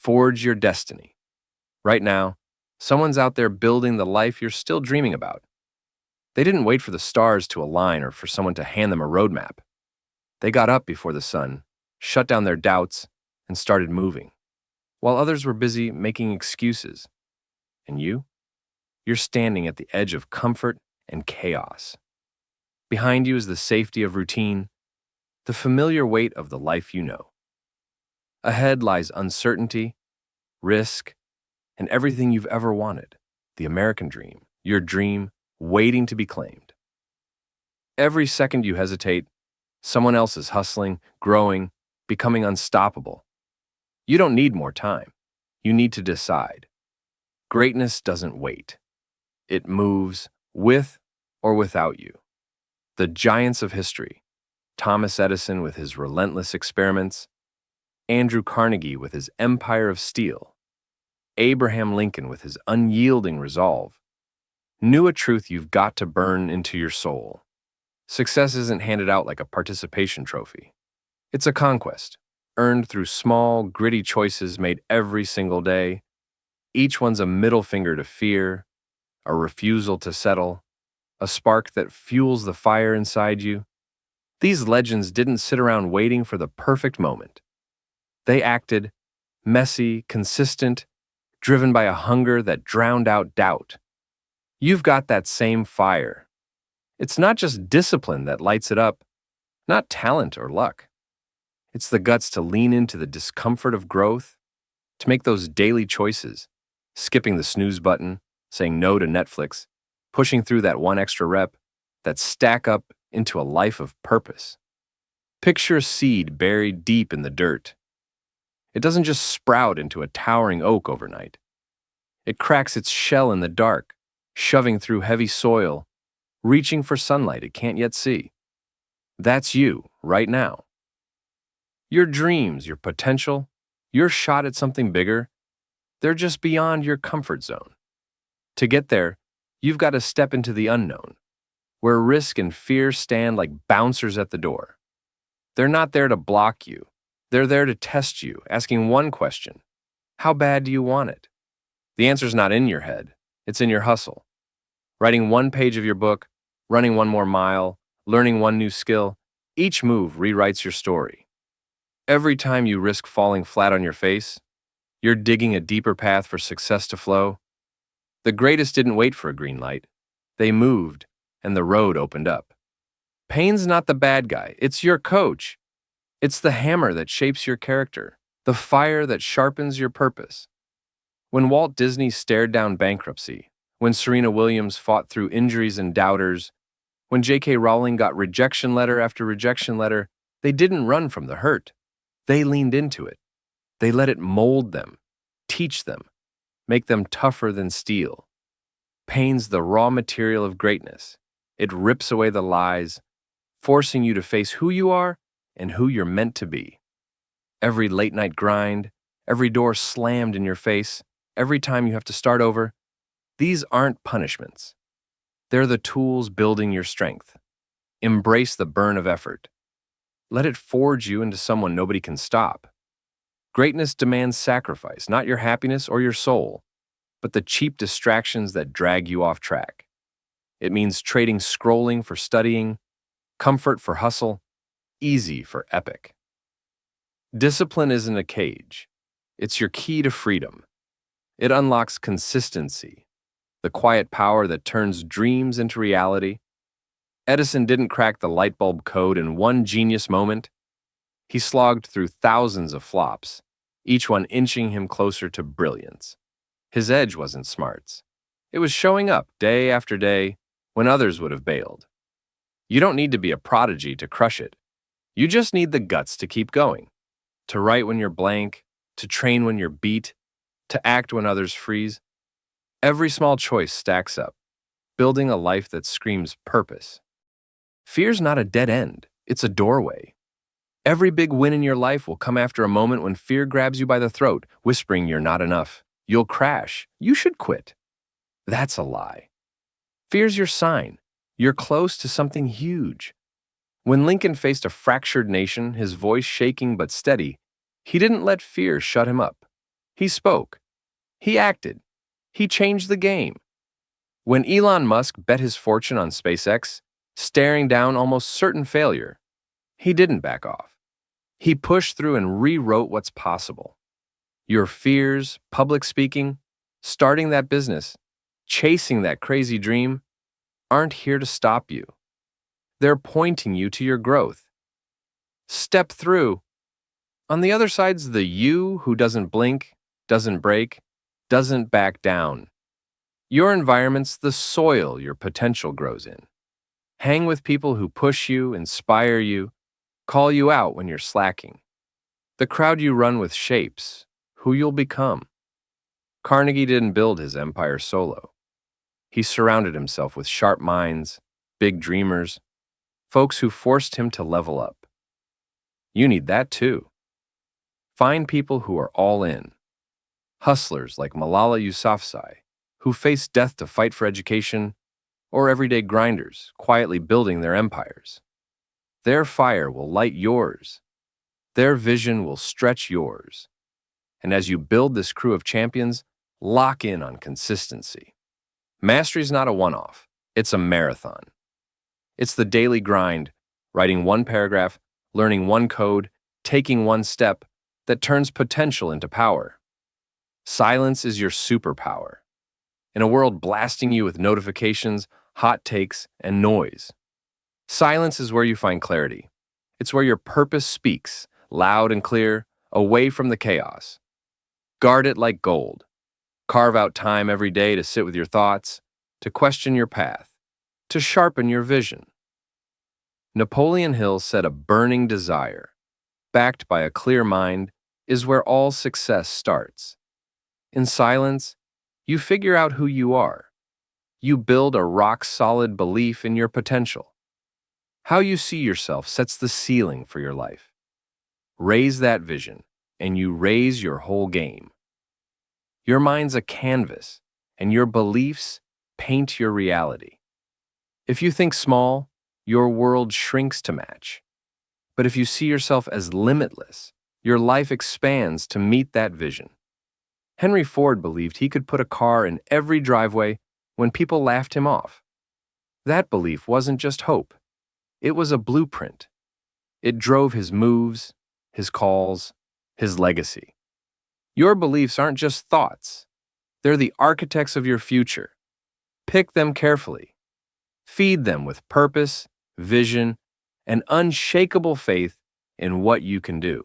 Forge your destiny. Right now, someone's out there building the life you're still dreaming about. They didn't wait for the stars to align or for someone to hand them a roadmap. They got up before the sun, shut down their doubts, and started moving, while others were busy making excuses. And you? You're standing at the edge of comfort and chaos. Behind you is the safety of routine, the familiar weight of the life you know. Ahead lies uncertainty, risk, and everything you've ever wanted, the American dream, your dream, waiting to be claimed. Every second you hesitate, someone else is hustling, growing, becoming unstoppable. You don't need more time. You need to decide. Greatness doesn't wait. It moves with or without you. The giants of history, Thomas Edison with his relentless experiments, Andrew Carnegie with his empire of steel, Abraham Lincoln with his unyielding resolve, knew a truth you've got to burn into your soul. Success isn't handed out like a participation trophy. It's a conquest, earned through small, gritty choices made every single day. Each one's a middle finger to fear, a refusal to settle, a spark that fuels the fire inside you. These legends didn't sit around waiting for the perfect moment. They acted, messy, consistent, driven by a hunger that drowned out doubt. You've got that same fire. It's not just discipline that lights it up, not talent or luck. It's the guts to lean into the discomfort of growth, to make those daily choices, skipping the snooze button, saying no to Netflix, pushing through that one extra rep, that stack up into a life of purpose. Picture a seed buried deep in the dirt. It doesn't just sprout into a towering oak overnight. It cracks its shell in the dark, shoving through heavy soil, reaching for sunlight it can't yet see. That's you, right now. Your dreams, your potential, your shot at something bigger, they're just beyond your comfort zone. To get there, you've got to step into the unknown, where risk and fear stand like bouncers at the door. They're not there to block you. They're there to test you, asking one question: how bad do you want it? The answer's not in your head, it's in your hustle. Writing one page of your book, running one more mile, learning one new skill, each move rewrites your story. Every time you risk falling flat on your face, you're digging a deeper path for success to flow. The greatest didn't wait for a green light. They moved, and the road opened up. Pain's not the bad guy, it's your coach. It's the hammer that shapes your character, the fire that sharpens your purpose. When Walt Disney stared down bankruptcy, when Serena Williams fought through injuries and doubters, when J.K. Rowling got rejection letter after rejection letter, they didn't run from the hurt. They leaned into it. They let it mold them, teach them, make them tougher than steel. Pain's the raw material of greatness. It rips away the lies, forcing you to face who you are and who you're meant to be. Every late-night grind, every door slammed in your face, every time you have to start over, these aren't punishments. They're the tools building your strength. Embrace the burn of effort. Let it forge you into someone nobody can stop. Greatness demands sacrifice, not your happiness or your soul, but the cheap distractions that drag you off track. It means trading scrolling for studying, comfort for hustle, easy for epic. Discipline isn't a cage. It's your key to freedom. It unlocks consistency, the quiet power that turns dreams into reality. Edison didn't crack the light bulb code in one genius moment. He slogged through thousands of flops, each one inching him closer to brilliance. His edge wasn't smarts. It was showing up day after day when others would have bailed. You don't need to be a prodigy to crush it. You just need the guts to keep going, to write when you're blank, to train when you're beat, to act when others freeze. Every small choice stacks up, building a life that screams purpose. Fear's not a dead end, it's a doorway. Every big win in your life will come after a moment when fear grabs you by the throat, whispering you're not enough. You'll crash. You should quit. That's a lie. Fear's your sign. You're close to something huge. When Lincoln faced a fractured nation, his voice shaking but steady, he didn't let fear shut him up. He spoke. He acted. He changed the game. When Elon Musk bet his fortune on SpaceX, staring down almost certain failure, he didn't back off. He pushed through and rewrote what's possible. Your fears, public speaking, starting that business, chasing that crazy dream, aren't here to stop you. They're pointing you to your growth. Step through. On the other side's the you who doesn't blink, doesn't break, doesn't back down. Your environment's the soil your potential grows in. Hang with people who push you, inspire you, call you out when you're slacking. The crowd you run with shapes who you'll become. Carnegie didn't build his empire solo. He surrounded himself with sharp minds, big dreamers, folks who forced him to level up. You need that too. Find people who are all in. Hustlers like Malala Yousafzai, who faced death to fight for education, or everyday grinders quietly building their empires. Their fire will light yours. Their vision will stretch yours. And as you build this crew of champions, lock in on consistency. Mastery's not a one-off. It's a marathon. It's the daily grind, writing one paragraph, learning one code, taking one step that turns potential into power. Silence is your superpower. In a world blasting you with notifications, hot takes, and noise, silence is where you find clarity. It's where your purpose speaks, loud and clear, away from the chaos. Guard it like gold. Carve out time every day to sit with your thoughts, to question your path, to sharpen your vision. Napoleon Hill said a burning desire, backed by a clear mind, is where all success starts. In silence, you figure out who you are. You build a rock-solid belief in your potential. How you see yourself sets the ceiling for your life. Raise that vision, and you raise your whole game. Your mind's a canvas, and your beliefs paint your reality. If you think small, your world shrinks to match. But if you see yourself as limitless, your life expands to meet that vision. Henry Ford believed he could put a car in every driveway when people laughed him off. That belief wasn't just hope. It was a blueprint. It drove his moves, his calls, his legacy. Your beliefs aren't just thoughts. They're the architects of your future. Pick them carefully. Feed them with purpose, vision, and unshakable faith in what you can do.